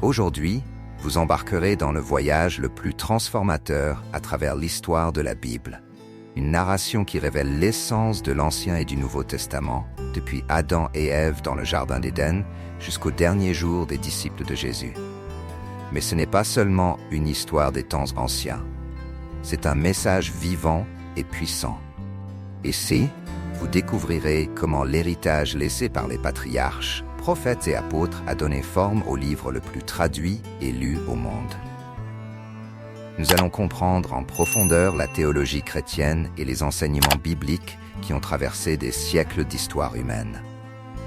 Aujourd'hui, vous embarquerez dans le voyage le plus transformateur à travers l'histoire de la Bible. Une narration qui révèle l'essence de l'Ancien et du Nouveau Testament, depuis Adam et Ève dans le Jardin d'Éden jusqu'aux derniers jours des disciples de Jésus. Mais ce n'est pas seulement une histoire des temps anciens. C'est un message vivant et puissant. Ici, vous découvrirez comment l'héritage laissé par les patriarches, prophètes et apôtres a donné forme au livre le plus traduit et lu au monde. Nous allons comprendre en profondeur la théologie chrétienne et les enseignements bibliques qui ont traversé des siècles d'histoire humaine.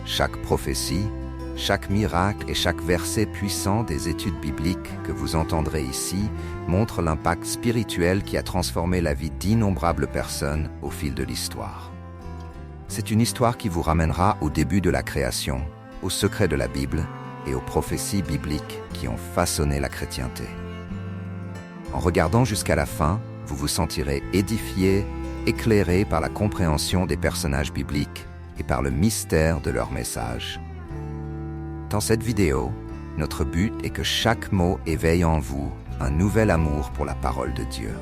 Chaque prophétie, chaque miracle et chaque verset puissant des études bibliques que vous entendrez ici montre l'impact spirituel qui a transformé la vie d'innombrables personnes au fil de l'histoire. C'est une histoire qui vous ramènera au début de la création, aux secrets de la Bible et aux prophéties bibliques qui ont façonné la chrétienté. En regardant jusqu'à la fin, vous vous sentirez édifié, éclairé par la compréhension des personnages bibliques et par le mystère de leur message. Dans cette vidéo, notre but est que chaque mot éveille en vous un nouvel amour pour la parole de Dieu,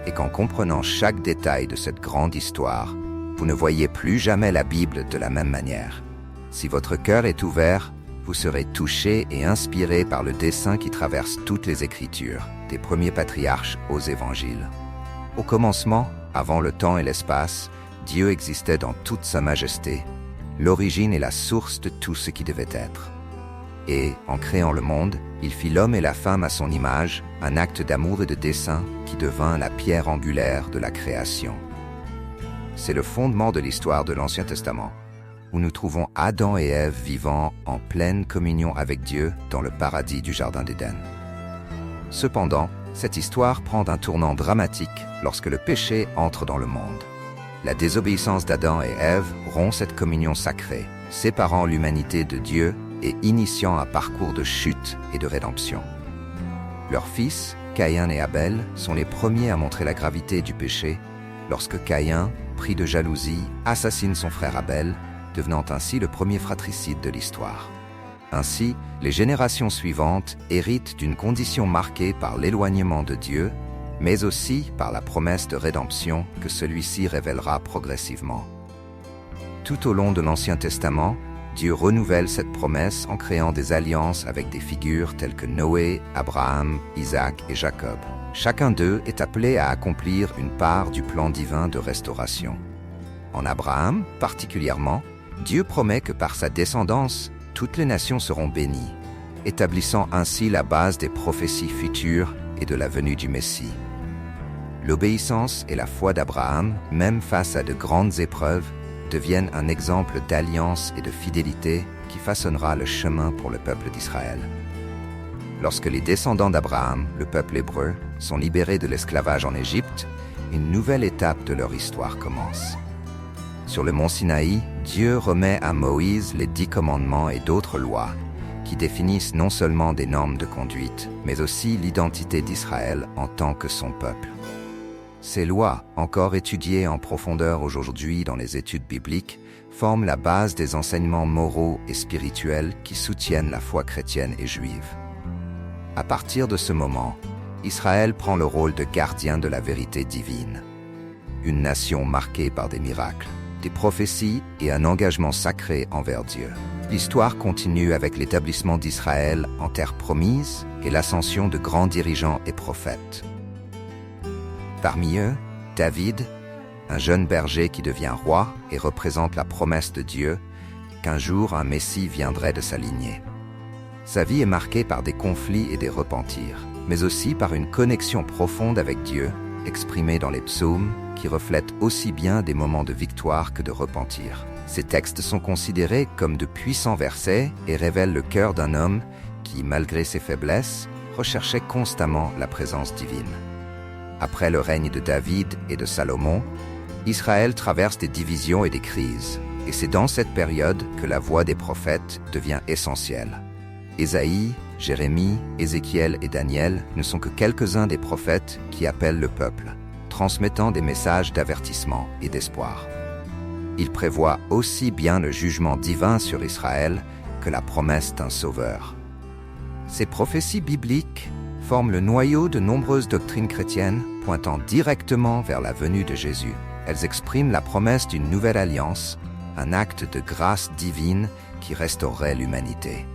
et qu'en comprenant chaque détail de cette grande histoire, vous ne voyez plus jamais la Bible de la même manière. Si votre cœur est ouvert, vous serez touché et inspiré par le dessein qui traverse toutes les Écritures, des premiers patriarches aux évangiles. Au commencement, avant le temps et l'espace, Dieu existait dans toute sa majesté, l'origine et la source de tout ce qui devait être. Et, en créant le monde, il fit l'homme et la femme à son image, un acte d'amour et de dessein qui devint la pierre angulaire de la création. C'est le fondement de l'histoire de l'Ancien Testament, où nous trouvons Adam et Ève vivant en pleine communion avec Dieu dans le paradis du Jardin d'Éden. Cependant, cette histoire prend un tournant dramatique lorsque le péché entre dans le monde. La désobéissance d'Adam et Ève rompt cette communion sacrée, séparant l'humanité de Dieu et initiant un parcours de chute et de rédemption. Leurs fils, Caïn et Abel, sont les premiers à montrer la gravité du péché lorsque Caïn, pris de jalousie, assassine son frère Abel, devenant ainsi le premier fratricide de l'histoire. Ainsi, les générations suivantes héritent d'une condition marquée par l'éloignement de Dieu, mais aussi par la promesse de rédemption que celui-ci révélera progressivement. Tout au long de l'Ancien Testament, Dieu renouvelle cette promesse en créant des alliances avec des figures telles que Noé, Abraham, Isaac et Jacob. Chacun d'eux est appelé à accomplir une part du plan divin de restauration. En Abraham, particulièrement, Dieu promet que par sa descendance, toutes les nations seront bénies, établissant ainsi la base des prophéties futures et de la venue du Messie. L'obéissance et la foi d'Abraham, même face à de grandes épreuves, deviennent un exemple d'alliance et de fidélité qui façonnera le chemin pour le peuple d'Israël. Lorsque les descendants d'Abraham, le peuple hébreu, sont libérés de l'esclavage en Égypte, une nouvelle étape de leur histoire commence. Sur le mont Sinaï, Dieu remet à Moïse les 10 commandements et d'autres lois qui définissent non seulement des normes de conduite, mais aussi l'identité d'Israël en tant que son peuple. Ces lois, encore étudiées en profondeur aujourd'hui dans les études bibliques, forment la base des enseignements moraux et spirituels qui soutiennent la foi chrétienne et juive. À partir de ce moment, Israël prend le rôle de gardien de la vérité divine. Une nation marquée par des miracles, des prophéties et un engagement sacré envers Dieu. L'histoire continue avec l'établissement d'Israël en terre promise et l'ascension de grands dirigeants et prophètes. Parmi eux, David, un jeune berger qui devient roi et représente la promesse de Dieu qu'un jour un Messie viendrait de sa lignée. Sa vie est marquée par des conflits et des repentirs, mais aussi par une connexion profonde avec Dieu, exprimée dans les psaumes, qui reflètent aussi bien des moments de victoire que de repentir. Ces textes sont considérés comme de puissants versets et révèlent le cœur d'un homme qui, malgré ses faiblesses, recherchait constamment la présence divine. Après le règne de David et de Salomon, Israël traverse des divisions et des crises, et c'est dans cette période que la voix des prophètes devient essentielle. Ésaïe, Jérémie, Ézéchiel et Daniel ne sont que quelques-uns des prophètes qui appellent le peuple, transmettant des messages d'avertissement et d'espoir. Ils prévoient aussi bien le jugement divin sur Israël que la promesse d'un sauveur. Ces prophéties bibliques forment le noyau de nombreuses doctrines chrétiennes pointant directement vers la venue de Jésus. Elles expriment la promesse d'une nouvelle alliance, un acte de grâce divine qui restaurerait l'humanité.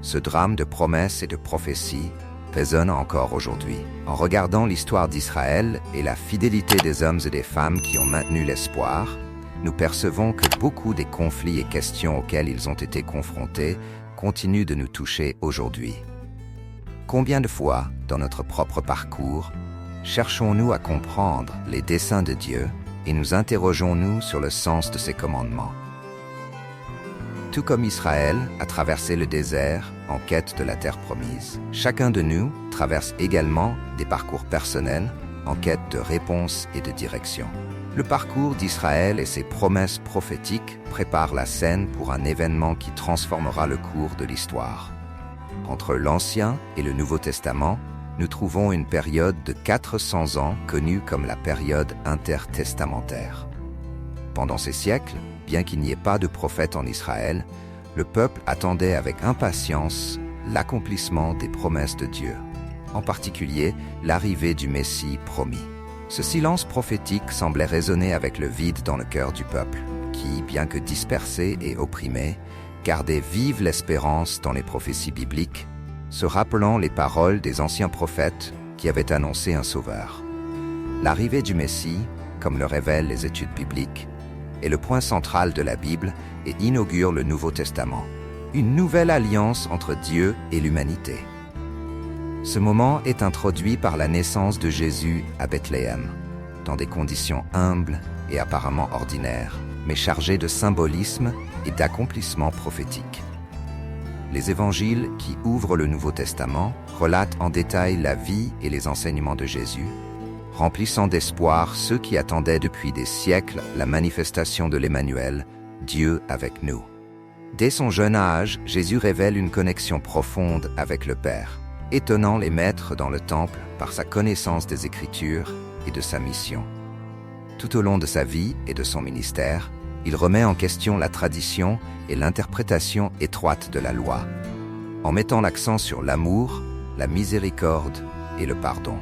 Ce drame de promesses et de prophéties résonne encore aujourd'hui. En regardant l'histoire d'Israël et la fidélité des hommes et des femmes qui ont maintenu l'espoir, nous percevons que beaucoup des conflits et questions auxquels ils ont été confrontés continuent de nous toucher aujourd'hui. Combien de fois, dans notre propre parcours, cherchons-nous à comprendre les desseins de Dieu et nous interrogeons-nous sur le sens de ses commandements? Tout comme Israël a traversé le désert en quête de la terre promise, chacun de nous traverse également des parcours personnels en quête de réponse et de direction. Le parcours d'Israël et ses promesses prophétiques préparent la scène pour un événement qui transformera le cours de l'histoire. Entre l'Ancien et le Nouveau Testament, nous trouvons une période de 400 ans connue comme la période intertestamentaire. Pendant ces siècles, bien qu'il n'y ait pas de prophète en Israël, le peuple attendait avec impatience l'accomplissement des promesses de Dieu, en particulier l'arrivée du Messie promis. Ce silence prophétique semblait résonner avec le vide dans le cœur du peuple, qui, bien que dispersé et opprimé, gardait vive l'espérance dans les prophéties bibliques, se rappelant les paroles des anciens prophètes qui avaient annoncé un sauveur. L'arrivée du Messie, comme le révèlent les études bibliques, est le point central de la Bible et inaugure le Nouveau Testament, une nouvelle alliance entre Dieu et l'humanité. Ce moment est introduit par la naissance de Jésus à Bethléem, dans des conditions humbles et apparemment ordinaires, mais chargées de symbolisme et d'accomplissements prophétiques. Les évangiles qui ouvrent le Nouveau Testament relatent en détail la vie et les enseignements de Jésus, remplissant d'espoir ceux qui attendaient depuis des siècles la manifestation de l'Emmanuel, Dieu avec nous. Dès son jeune âge, Jésus révèle une connexion profonde avec le Père, étonnant les maîtres dans le temple par sa connaissance des Écritures et de sa mission. Tout au long de sa vie et de son ministère, il remet en question la tradition et l'interprétation étroite de la loi, en mettant l'accent sur l'amour, la miséricorde et le pardon.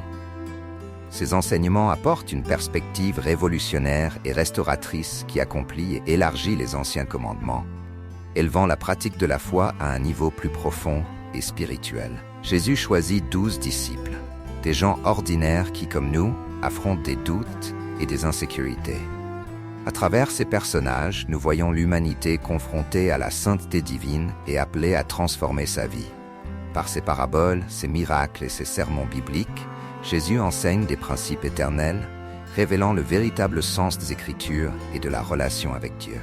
Ces enseignements apportent une perspective révolutionnaire et restauratrice qui accomplit et élargit les anciens commandements, élevant la pratique de la foi à un niveau plus profond et spirituel. Jésus choisit 12 disciples, des gens ordinaires qui, comme nous, affrontent des doutes et des insécurités. À travers ces personnages, nous voyons l'humanité confrontée à la sainteté divine et appelée à transformer sa vie. Par ses paraboles, ses miracles et ses sermons bibliques, Jésus enseigne des principes éternels, révélant le véritable sens des Écritures et de la relation avec Dieu.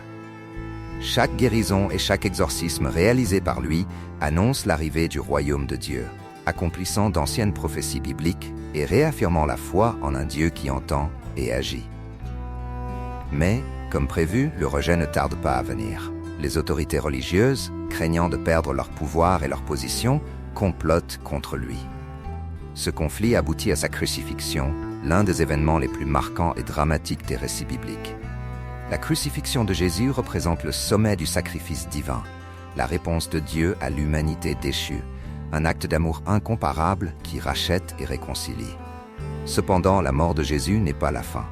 Chaque guérison et chaque exorcisme réalisé par lui annonce l'arrivée du royaume de Dieu, accomplissant d'anciennes prophéties bibliques et réaffirmant la foi en un Dieu qui entend et agit. Mais, comme prévu, le rejet ne tarde pas à venir. Les autorités religieuses, craignant de perdre leur pouvoir et leur position, complotent contre lui. Ce conflit aboutit à sa crucifixion, l'un des événements les plus marquants et dramatiques des récits bibliques. La crucifixion de Jésus représente le sommet du sacrifice divin, la réponse de Dieu à l'humanité déchue, un acte d'amour incomparable qui rachète et réconcilie. Cependant, la mort de Jésus n'est pas la fin.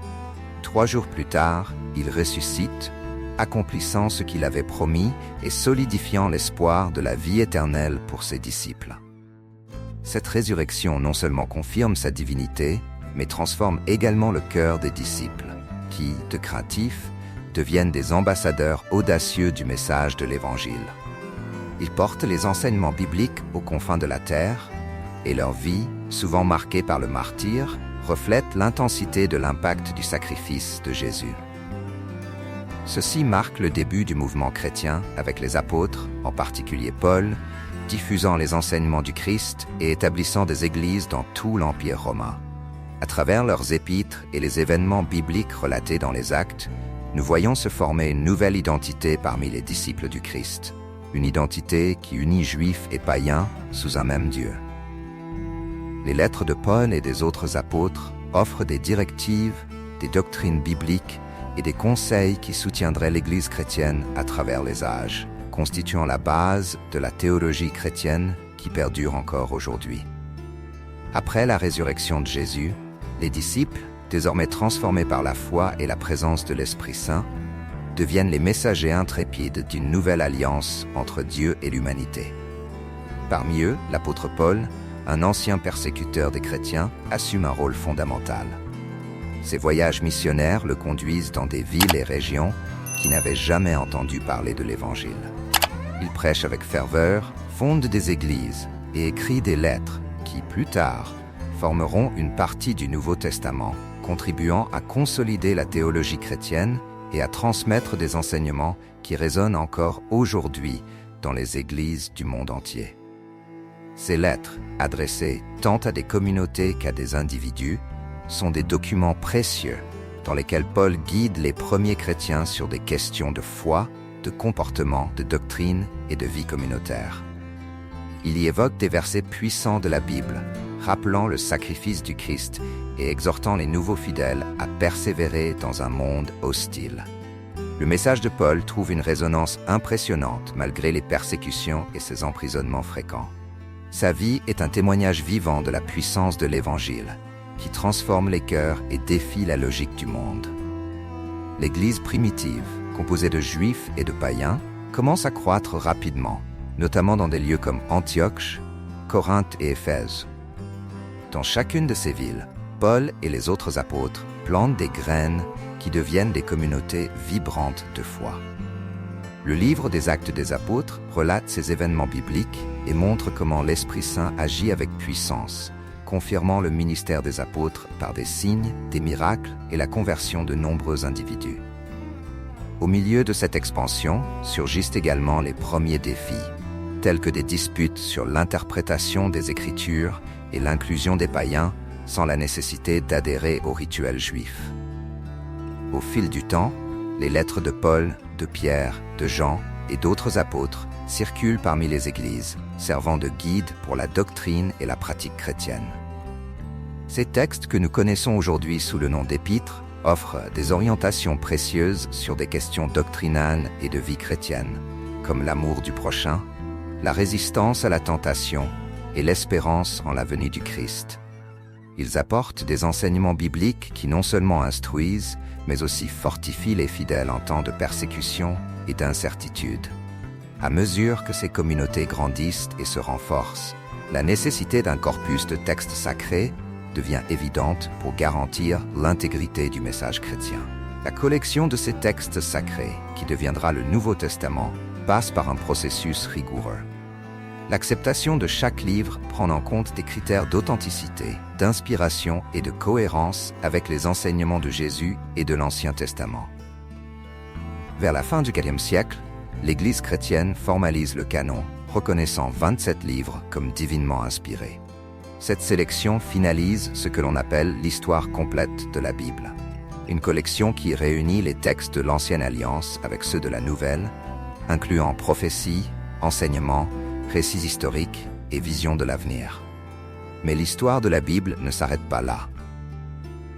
3 jours plus tard, il ressuscite, accomplissant ce qu'il avait promis et solidifiant l'espoir de la vie éternelle pour ses disciples. Cette résurrection non seulement confirme sa divinité, mais transforme également le cœur des disciples, qui, de craintifs, deviennent des ambassadeurs audacieux du message de l'Évangile. Ils portent les enseignements bibliques aux confins de la terre, et leur vie, souvent marquée par le martyre, reflète l'intensité de l'impact du sacrifice de Jésus. Ceci marque le début du mouvement chrétien avec les apôtres, en particulier Paul, diffusant les enseignements du Christ et établissant des églises dans tout l'Empire romain. À travers leurs épîtres et les événements bibliques relatés dans les Actes, nous voyons se former une nouvelle identité parmi les disciples du Christ, une identité qui unit juifs et païens sous un même Dieu. Les lettres de Paul et des autres apôtres offrent des directives, des doctrines bibliques et des conseils qui soutiendraient l'Église chrétienne à travers les âges, constituant la base de la théologie chrétienne qui perdure encore aujourd'hui. Après la résurrection de Jésus, les disciples, désormais transformés par la foi et la présence de l'Esprit Saint, deviennent les messagers intrépides d'une nouvelle alliance entre Dieu et l'humanité. Parmi eux, l'apôtre Paul, un ancien persécuteur des chrétiens, assume un rôle fondamental. Ses voyages missionnaires le conduisent dans des villes et régions qui n'avaient jamais entendu parler de l'Évangile. Il prêche avec ferveur, fonde des églises et écrit des lettres qui, plus tard, formeront une partie du Nouveau Testament, contribuant à consolider la théologie chrétienne et à transmettre des enseignements qui résonnent encore aujourd'hui dans les églises du monde entier. Ces lettres, adressées tant à des communautés qu'à des individus, sont des documents précieux dans lesquels Paul guide les premiers chrétiens sur des questions de foi, de comportement, de doctrine et de vie communautaire. Il y évoque des versets puissants de la Bible, rappelant le sacrifice du Christ et exhortant les nouveaux fidèles à persévérer dans un monde hostile. Le message de Paul trouve une résonance impressionnante malgré les persécutions et ses emprisonnements fréquents. Sa vie est un témoignage vivant de la puissance de l'Évangile, qui transforme les cœurs et défie la logique du monde. L'Église primitive, composée de Juifs et de païens, commence à croître rapidement, notamment dans des lieux comme Antioche, Corinthe et Éphèse. Dans chacune de ces villes, Paul et les autres apôtres plantent des graines qui deviennent des communautés vibrantes de foi. Le livre des Actes des Apôtres relate ces événements bibliques et montre comment l'Esprit Saint agit avec puissance, confirmant le ministère des apôtres par des signes, des miracles et la conversion de nombreux individus. Au milieu de cette expansion surgissent également les premiers défis, tels que des disputes sur l'interprétation des Écritures et l'inclusion des païens sans la nécessité d'adhérer aux rituels juifs. Au fil du temps, les lettres de Paul, de Pierre, de Jean et d'autres apôtres circulent parmi les églises, servant de guide pour la doctrine et la pratique chrétienne. Ces textes que nous connaissons aujourd'hui sous le nom d'épîtres offrent des orientations précieuses sur des questions doctrinales et de vie chrétienne, comme l'amour du prochain, la résistance à la tentation et l'espérance en la venue du Christ. Ils apportent des enseignements bibliques qui non seulement instruisent, mais aussi fortifient les fidèles en temps de persécution et d'incertitude. À mesure que ces communautés grandissent et se renforcent, la nécessité d'un corpus de textes sacrés devient évidente pour garantir l'intégrité du message chrétien. La collection de ces textes sacrés, qui deviendra le Nouveau Testament, passe par un processus rigoureux. L'acceptation de chaque livre prend en compte des critères d'authenticité, d'inspiration et de cohérence avec les enseignements de Jésus et de l'Ancien Testament. Vers la fin du IVe siècle, l'Église chrétienne formalise le canon, reconnaissant 27 livres comme divinement inspirés. Cette sélection finalise ce que l'on appelle l'histoire complète de la Bible, une collection qui réunit les textes de l'Ancienne Alliance avec ceux de la Nouvelle, incluant prophéties, enseignements, récits historiques et visions de l'avenir. Mais l'histoire de la Bible ne s'arrête pas là.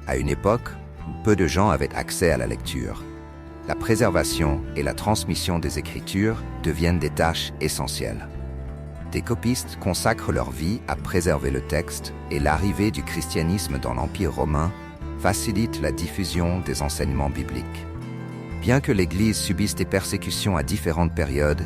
À une époque où peu de gens avaient accès à la lecture, la préservation et la transmission des Écritures deviennent des tâches essentielles. Des copistes consacrent leur vie à préserver le texte et l'arrivée du christianisme dans l'Empire romain facilite la diffusion des enseignements bibliques. Bien que l'Église subisse des persécutions à différentes périodes,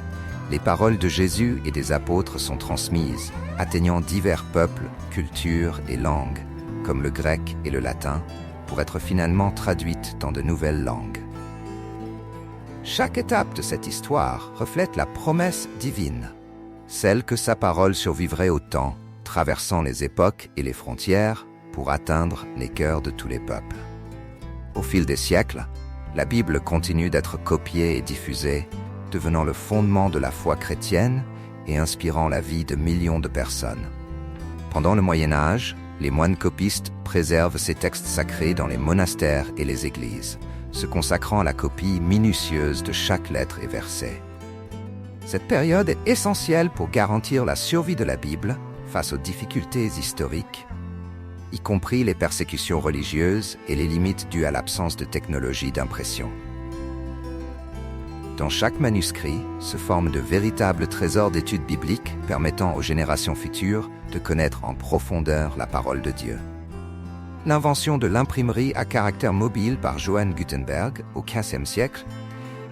les paroles de Jésus et des apôtres sont transmises, atteignant divers peuples, cultures et langues, comme le grec et le latin, pour être finalement traduites dans de nouvelles langues. Chaque étape de cette histoire reflète la promesse divine, celle que sa parole survivrait au temps, traversant les époques et les frontières pour atteindre les cœurs de tous les peuples. Au fil des siècles, la Bible continue d'être copiée et diffusée, devenant le fondement de la foi chrétienne et inspirant la vie de millions de personnes. Pendant le Moyen Âge, les moines copistes préservent ces textes sacrés dans les monastères et les églises, se consacrant à la copie minutieuse de chaque lettre et verset. Cette période est essentielle pour garantir la survie de la Bible face aux difficultés historiques, y compris les persécutions religieuses et les limites dues à l'absence de technologie d'impression. Dans chaque manuscrit se forment de véritables trésors d'études bibliques permettant aux générations futures de connaître en profondeur la parole de Dieu. L'invention de l'imprimerie à caractère mobile par Johann Gutenberg au XVe siècle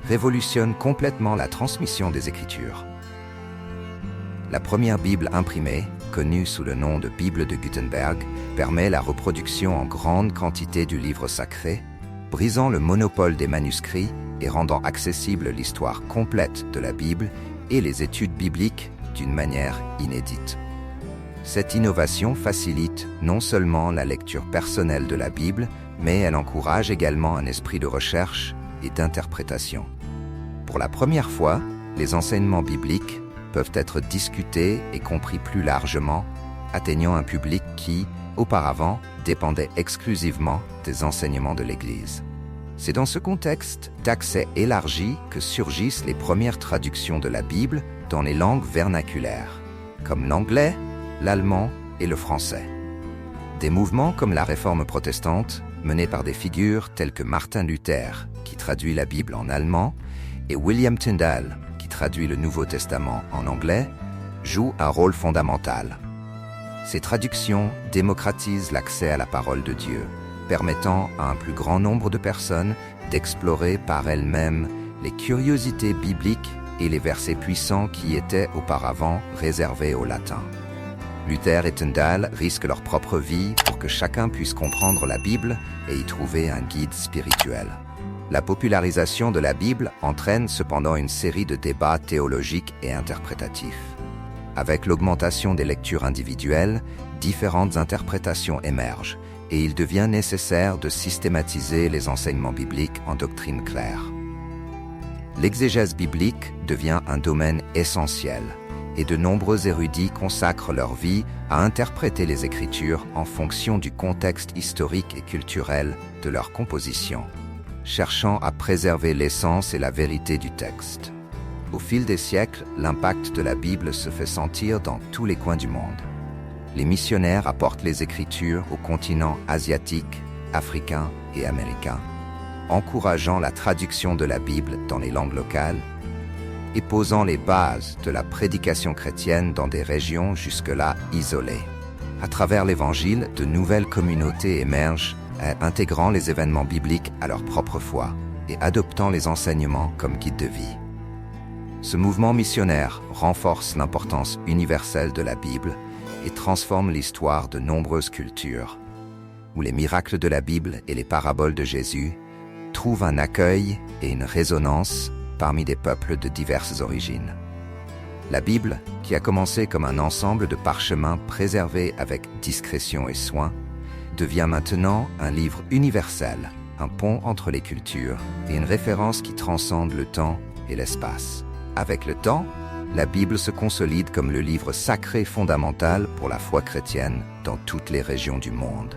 révolutionne complètement la transmission des Écritures. La première Bible imprimée, connue sous le nom de Bible de Gutenberg, permet la reproduction en grande quantité du livre sacré, brisant le monopole des manuscrits et rendant accessible l'histoire complète de la Bible et les études bibliques d'une manière inédite. Cette innovation facilite non seulement la lecture personnelle de la Bible, mais elle encourage également un esprit de recherche et d'interprétation. Pour la première fois, les enseignements bibliques peuvent être discutés et compris plus largement, atteignant un public qui, auparavant, dépendait exclusivement des enseignements de l'Église. C'est dans ce contexte d'accès élargi que surgissent les premières traductions de la Bible dans les langues vernaculaires, comme l'anglais, l'allemand et le français. Des mouvements comme la Réforme protestante, menés par des figures telles que Martin Luther, qui traduit la Bible en allemand, et William Tyndale, qui traduit le Nouveau Testament en anglais, jouent un rôle fondamental. Ces traductions démocratisent l'accès à la parole de Dieu, permettant à un plus grand nombre de personnes d'explorer par elles-mêmes les curiosités bibliques et les versets puissants qui étaient auparavant réservés aux latins. Luther et Tyndale risquent leur propre vie pour que chacun puisse comprendre la Bible et y trouver un guide spirituel. La popularisation de la Bible entraîne cependant une série de débats théologiques et interprétatifs. Avec l'augmentation des lectures individuelles, différentes interprétations émergent, et il devient nécessaire de systématiser les enseignements bibliques en doctrine claire. L'exégèse biblique devient un domaine essentiel, et de nombreux érudits consacrent leur vie à interpréter les Écritures en fonction du contexte historique et culturel de leur composition, cherchant à préserver l'essence et la vérité du texte. Au fil des siècles, l'impact de la Bible se fait sentir dans tous les coins du monde. Les missionnaires apportent les Écritures aux continents asiatiques, africains et américains, encourageant la traduction de la Bible dans les langues locales et posant les bases de la prédication chrétienne dans des régions jusque-là isolées. À travers l'Évangile, de nouvelles communautés émergent, intégrant les événements bibliques à leur propre foi et adoptant les enseignements comme guide de vie. Ce mouvement missionnaire renforce l'importance universelle de la Bible et transforme l'histoire de nombreuses cultures, où les miracles de la Bible et les paraboles de Jésus trouvent un accueil et une résonance parmi des peuples de diverses origines. La Bible, qui a commencé comme un ensemble de parchemins préservés avec discrétion et soin, devient maintenant un livre universel, un pont entre les cultures et une référence qui transcende le temps et l'espace. Avec le temps, la Bible se consolide comme le livre sacré fondamental pour la foi chrétienne dans toutes les régions du monde.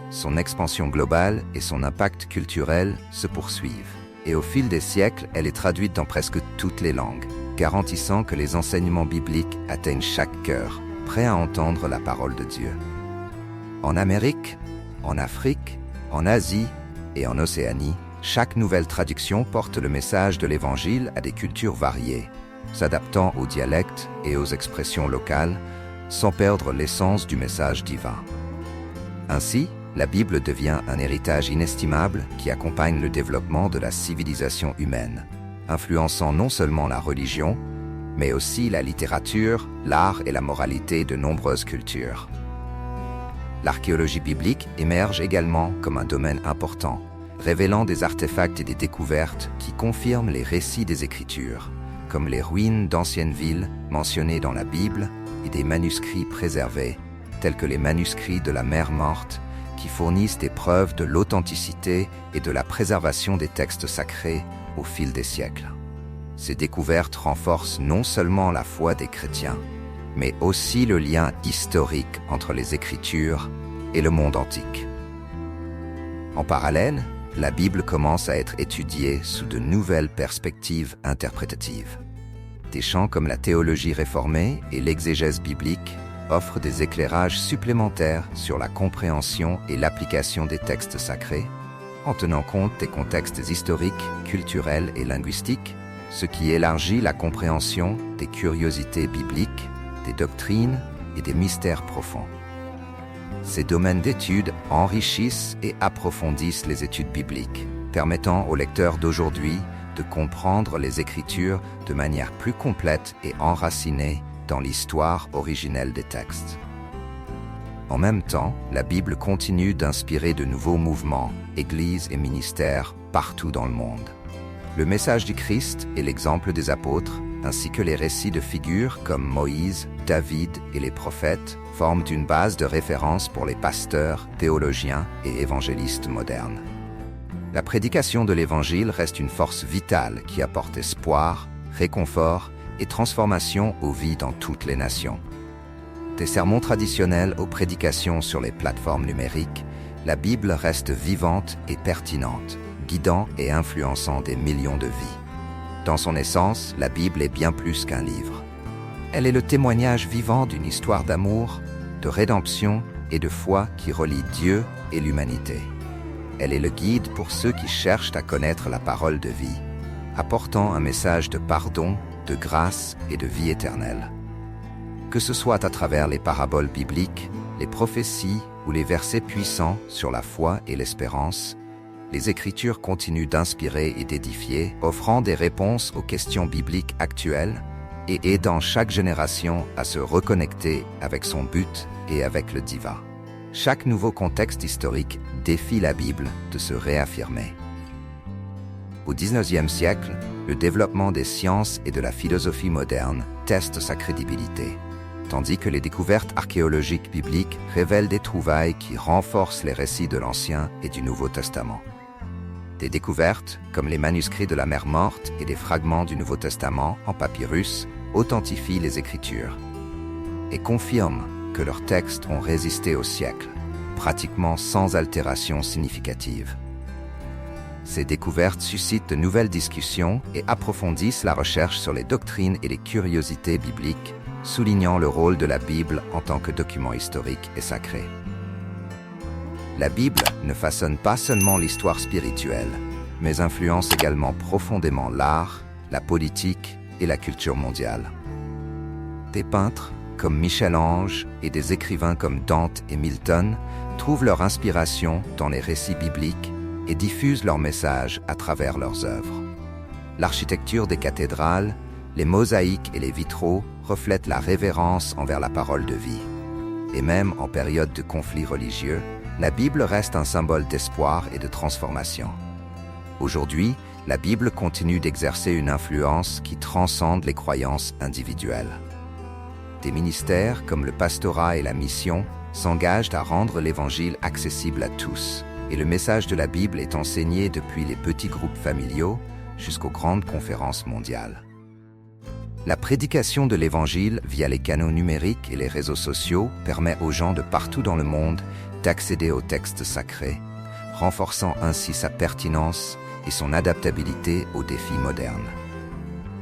Son expansion globale et son impact culturel se poursuivent, et au fil des siècles, elle est traduite dans presque toutes les langues, garantissant que les enseignements bibliques atteignent chaque cœur, prêt à entendre la parole de Dieu. En Amérique, en Afrique, en Asie et en Océanie, chaque nouvelle traduction porte le message de l'Évangile à des cultures variées, s'adaptant aux dialectes et aux expressions locales, sans perdre l'essence du message divin. Ainsi, la Bible devient un héritage inestimable qui accompagne le développement de la civilisation humaine, influençant non seulement la religion, mais aussi la littérature, l'art et la moralité de nombreuses cultures. L'archéologie biblique émerge également comme un domaine important, révélant des artefacts et des découvertes qui confirment les récits des Écritures, comme les ruines d'anciennes villes mentionnées dans la Bible et des manuscrits préservés, tels que les manuscrits de la Mer Morte, qui fournissent des preuves de l'authenticité et de la préservation des textes sacrés au fil des siècles. Ces découvertes renforcent non seulement la foi des chrétiens, mais aussi le lien historique entre les Écritures et le monde antique. En parallèle, la Bible commence à être étudiée sous de nouvelles perspectives interprétatives. Des champs comme la théologie réformée et l'exégèse biblique offrent des éclairages supplémentaires sur la compréhension et l'application des textes sacrés, en tenant compte des contextes historiques, culturels et linguistiques, ce qui élargit la compréhension des curiosités bibliques, des doctrines et des mystères profonds. Ces domaines d'études enrichissent et approfondissent les études bibliques, permettant aux lecteurs d'aujourd'hui de comprendre les Écritures de manière plus complète et enracinée dans l'histoire originelle des textes. En même temps, la Bible continue d'inspirer de nouveaux mouvements, églises et ministères partout dans le monde. Le message du Christ et l'exemple des apôtres, ainsi que les récits de figures comme Moïse, David et les prophètes, forment une base de référence pour les pasteurs, théologiens et évangélistes modernes. La prédication de l'Évangile reste une force vitale qui apporte espoir, réconfort et transformation aux vies dans toutes les nations. Des sermons traditionnels aux prédications sur les plateformes numériques, la Bible reste vivante et pertinente, guidant et influençant des millions de vies. Dans son essence, la Bible est bien plus qu'un livre. Elle est le témoignage vivant d'une histoire d'amour, de rédemption et de foi qui relie Dieu et l'humanité. Elle est le guide pour ceux qui cherchent à connaître la parole de vie, apportant un message de pardon, de grâce et de vie éternelle. Que ce soit à travers les paraboles bibliques, les prophéties ou les versets puissants sur la foi et l'espérance, les Écritures continuent d'inspirer et d'édifier, offrant des réponses aux questions bibliques actuelles et aidant chaque génération à se reconnecter avec son but et avec le divin. Chaque nouveau contexte historique défie la Bible de se réaffirmer. Au XIXe siècle, le développement des sciences et de la philosophie moderne teste sa crédibilité, tandis que les découvertes archéologiques bibliques révèlent des trouvailles qui renforcent les récits de l'Ancien et du Nouveau Testament. Des découvertes, comme les manuscrits de la Mer Morte et des fragments du Nouveau Testament en papyrus, authentifient les Écritures et confirment que leurs textes ont résisté au siècle, pratiquement sans altération significative. Ces découvertes suscitent de nouvelles discussions et approfondissent la recherche sur les doctrines et les curiosités bibliques, soulignant le rôle de la Bible en tant que document historique et sacré. La Bible ne façonne pas seulement l'histoire spirituelle, mais influence également profondément l'art, la politique et la culture mondiale. Des peintres comme Michel-Ange et des écrivains comme Dante et Milton trouvent leur inspiration dans les récits bibliques et diffusent leur message à travers leurs œuvres. L'architecture des cathédrales, les mosaïques et les vitraux reflètent la révérence envers la parole de vie. Et même en période de conflits religieux, la Bible reste un symbole d'espoir et de transformation. Aujourd'hui, la Bible continue d'exercer une influence qui transcende les croyances individuelles. Des ministères comme le pastorat et la mission s'engagent à rendre l'Évangile accessible à tous, et le message de la Bible est enseigné depuis les petits groupes familiaux jusqu'aux grandes conférences mondiales. La prédication de l'Évangile via les canaux numériques et les réseaux sociaux permet aux gens de partout dans le monde d'accéder aux textes sacrés, renforçant ainsi sa pertinence et son adaptabilité aux défis modernes.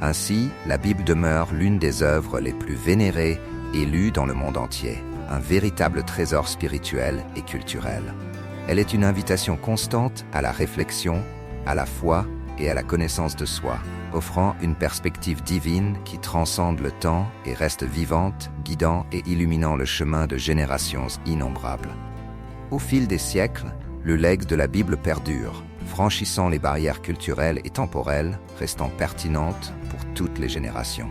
Ainsi, la Bible demeure l'une des œuvres les plus vénérées et lues dans le monde entier, un véritable trésor spirituel et culturel. Elle est une invitation constante à la réflexion, à la foi et à la connaissance de soi, offrant une perspective divine qui transcende le temps et reste vivante, guidant et illuminant le chemin de générations innombrables. Au fil des siècles, le legs de la Bible perdure, franchissant les barrières culturelles et temporelles, restant pertinente pour toutes les générations.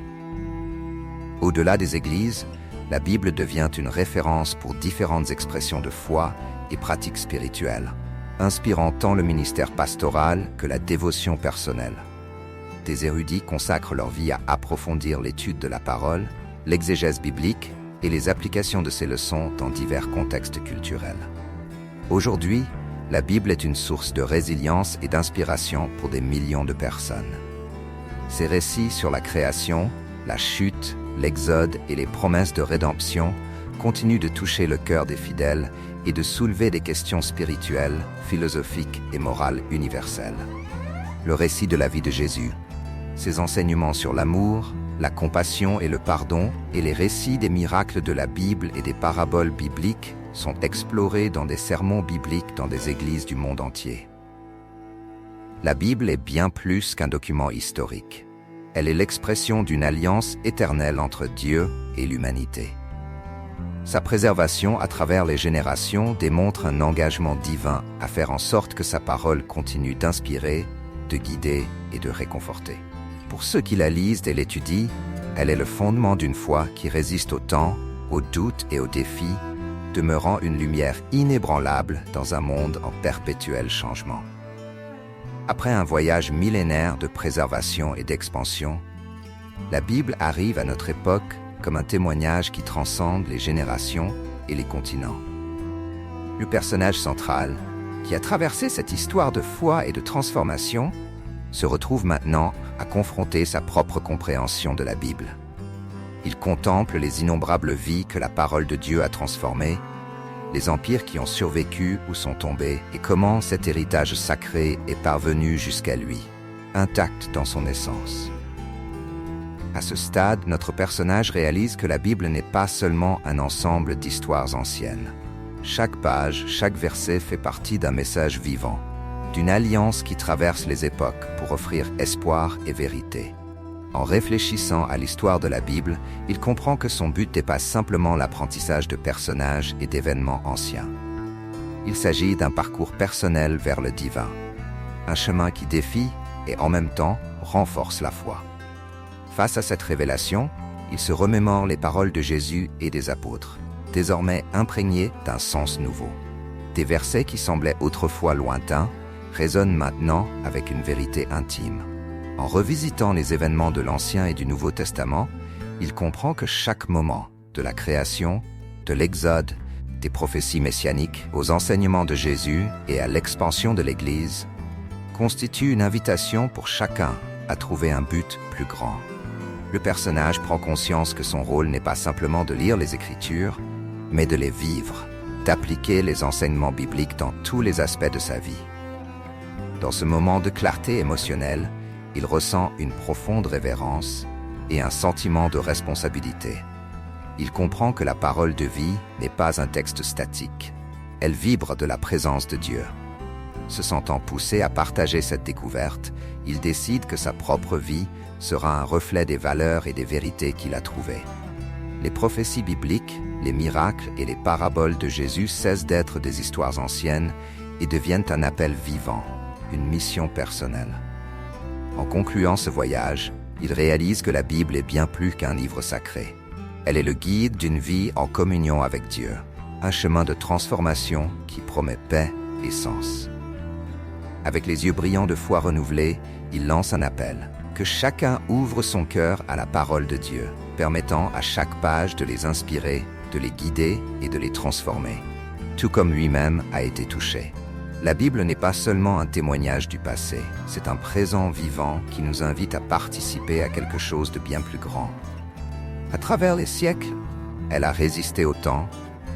Au-delà des églises, la Bible devient une référence pour différentes expressions de foi et pratiques spirituelles, inspirant tant le ministère pastoral que la dévotion personnelle. Des érudits consacrent leur vie à approfondir l'étude de la parole, l'exégèse biblique et les applications de ces leçons dans divers contextes culturels. Aujourd'hui, la Bible est une source de résilience et d'inspiration pour des millions de personnes. Ces récits sur la création, la chute, l'Exode et les promesses de rédemption continuent de toucher le cœur des fidèles et de soulever des questions spirituelles, philosophiques et morales universelles. Le récit de la vie de Jésus, ses enseignements sur l'amour, la compassion et le pardon, et les récits des miracles de la Bible et des paraboles bibliques sont explorés dans des sermons bibliques dans des églises du monde entier. La Bible est bien plus qu'un document historique. Elle est l'expression d'une alliance éternelle entre Dieu et l'humanité. Sa préservation à travers les générations démontre un engagement divin à faire en sorte que sa parole continue d'inspirer, de guider et de réconforter. Pour ceux qui la lisent et l'étudient, elle est le fondement d'une foi qui résiste au temps, aux doutes et aux défis, demeurant une lumière inébranlable dans un monde en perpétuel changement. Après un voyage millénaire de préservation et d'expansion, la Bible arrive à notre époque comme un témoignage qui transcende les générations et les continents. Le personnage central, qui a traversé cette histoire de foi et de transformation, se retrouve maintenant à confronter sa propre compréhension de la Bible. Il contemple les innombrables vies que la parole de Dieu a transformées, les empires qui ont survécu ou sont tombés, et comment cet héritage sacré est parvenu jusqu'à lui, intact dans son essence. À ce stade, notre personnage réalise que la Bible n'est pas seulement un ensemble d'histoires anciennes. Chaque page, chaque verset fait partie d'un message vivant, d'une alliance qui traverse les époques pour offrir espoir et vérité. En réfléchissant à l'histoire de la Bible, il comprend que son but dépasse simplement l'apprentissage de personnages et d'événements anciens. Il s'agit d'un parcours personnel vers le divin, un chemin qui défie et en même temps renforce la foi. Face à cette révélation, il se remémore les paroles de Jésus et des apôtres, désormais imprégnés d'un sens nouveau. Des versets qui semblaient autrefois lointains résonnent maintenant avec une vérité intime. En revisitant les événements de l'Ancien et du Nouveau Testament, il comprend que chaque moment, de la création, de l'Exode, des prophéties messianiques, aux enseignements de Jésus et à l'expansion de l'Église, constitue une invitation pour chacun à trouver un but plus grand. Le personnage prend conscience que son rôle n'est pas simplement de lire les Écritures, mais de les vivre, d'appliquer les enseignements bibliques dans tous les aspects de sa vie. Dans ce moment de clarté émotionnelle, il ressent une profonde révérence et un sentiment de responsabilité. Il comprend que la parole de vie n'est pas un texte statique. Elle vibre de la présence de Dieu. Se sentant poussé à partager cette découverte, il décide que sa propre vie sera un reflet des valeurs et des vérités qu'il a trouvées. Les prophéties bibliques, les miracles et les paraboles de Jésus cessent d'être des histoires anciennes et deviennent un appel vivant, une mission personnelle. En concluant ce voyage, il réalise que la Bible est bien plus qu'un livre sacré. Elle est le guide d'une vie en communion avec Dieu, un chemin de transformation qui promet paix et sens. Avec les yeux brillants de foi renouvelés, il lance un appel, que chacun ouvre son cœur à la parole de Dieu, permettant à chaque page de les inspirer, de les guider et de les transformer, tout comme lui-même a été touché. La Bible n'est pas seulement un témoignage du passé, c'est un présent vivant qui nous invite à participer à quelque chose de bien plus grand. À travers les siècles, elle a résisté au temps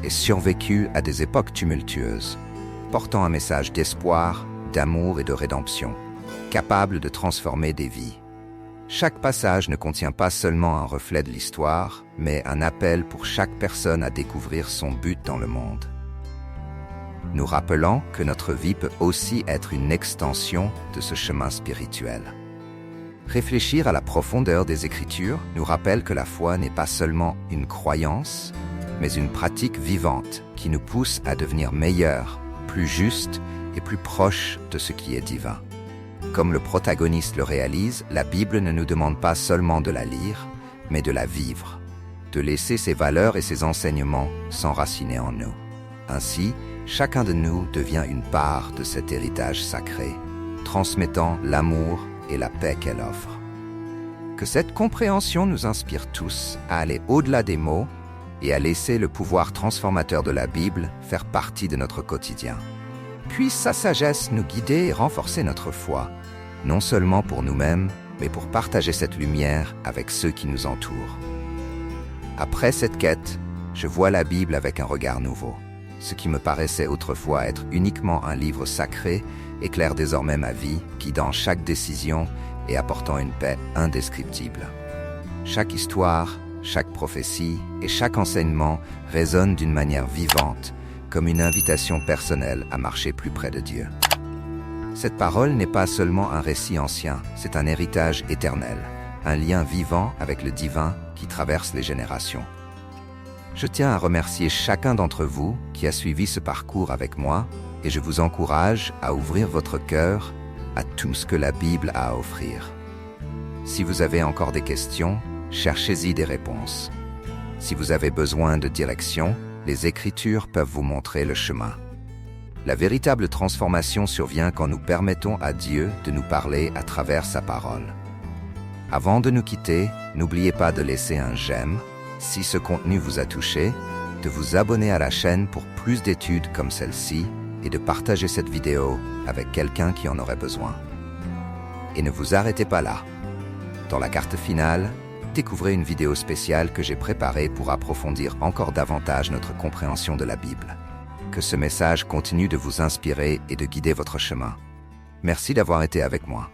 et survécu à des époques tumultueuses, portant un message d'espoir, d'amour et de rédemption, capable de transformer des vies. Chaque passage ne contient pas seulement un reflet de l'histoire, mais un appel pour chaque personne à découvrir son but dans le monde. Nous rappelant que notre vie peut aussi être une extension de ce chemin spirituel. Réfléchir à la profondeur des Écritures nous rappelle que la foi n'est pas seulement une croyance, mais une pratique vivante qui nous pousse à devenir meilleurs, plus justes et plus proches de ce qui est divin. Comme le protagoniste le réalise, la Bible ne nous demande pas seulement de la lire, mais de la vivre, de laisser ses valeurs et ses enseignements s'enraciner en nous. Ainsi, chacun de nous devient une part de cet héritage sacré, transmettant l'amour et la paix qu'elle offre. Que cette compréhension nous inspire tous à aller au-delà des mots et à laisser le pouvoir transformateur de la Bible faire partie de notre quotidien. Puisse sa sagesse nous guider et renforcer notre foi, non seulement pour nous-mêmes, mais pour partager cette lumière avec ceux qui nous entourent. Après cette quête, je vois la Bible avec un regard nouveau. Ce qui me paraissait autrefois être uniquement un livre sacré éclaire désormais ma vie, guidant chaque décision et apportant une paix indescriptible. Chaque histoire, chaque prophétie et chaque enseignement résonnent d'une manière vivante, comme une invitation personnelle à marcher plus près de Dieu. Cette parole n'est pas seulement un récit ancien, c'est un héritage éternel, un lien vivant avec le divin qui traverse les générations. Je tiens à remercier chacun d'entre vous qui a suivi ce parcours avec moi et je vous encourage à ouvrir votre cœur à tout ce que la Bible a à offrir. Si vous avez encore des questions, cherchez-y des réponses. Si vous avez besoin de direction, les Écritures peuvent vous montrer le chemin. La véritable transformation survient quand nous permettons à Dieu de nous parler à travers sa parole. Avant de nous quitter, n'oubliez pas de laisser un j'aime, si ce contenu vous a touché, de vous abonner à la chaîne pour plus d'études comme celle-ci et de partager cette vidéo avec quelqu'un qui en aurait besoin. Et ne vous arrêtez pas là. Dans la carte finale, découvrez une vidéo spéciale que j'ai préparée pour approfondir encore davantage notre compréhension de la Bible. Que ce message continue de vous inspirer et de guider votre chemin. Merci d'avoir été avec moi.